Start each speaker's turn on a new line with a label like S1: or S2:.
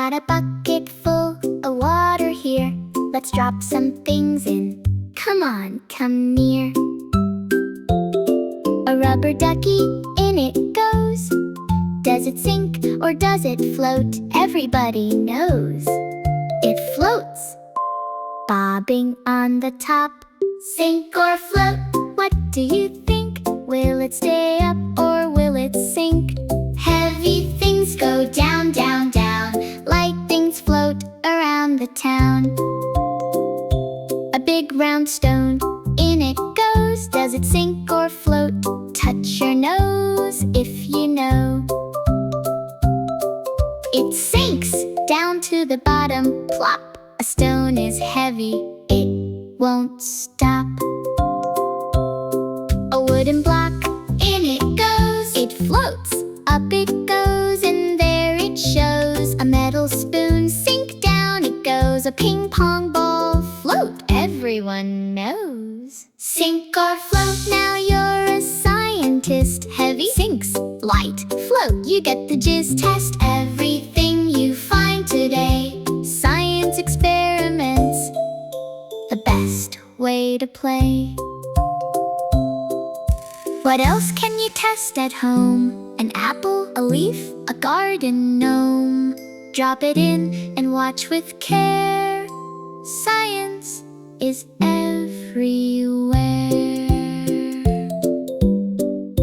S1: Got a bucket full of water here. Let's drop some things in. Come on, come near. A rubber ducky, in it goes. Does it sink or does it float? Everybody knows. It floats, bobbing on the top. Sink or float, what do you think? Will it stay up or will it sink? Heavy things go down, down, down. Light things float around the town. A big round stone, in it goes. Does it sink or float? Touch your nose if you know. It sinks down to the bottom, plop. A stone is heavy, it won't stop. A wooden block, in it goes. It floats, up it goes, and there it shows. A metal spoon, sink down it goes. A ping pong ball, float, everyone knows. Sink or float, now you're a scientist. Heavy sinks, light, float, you get the gist. Test everything you find today. Science experiments, the best way to play. What else can you test at home? An apple, a leaf, a garden gnome. Drop it in and watch with care. Science is everywhere.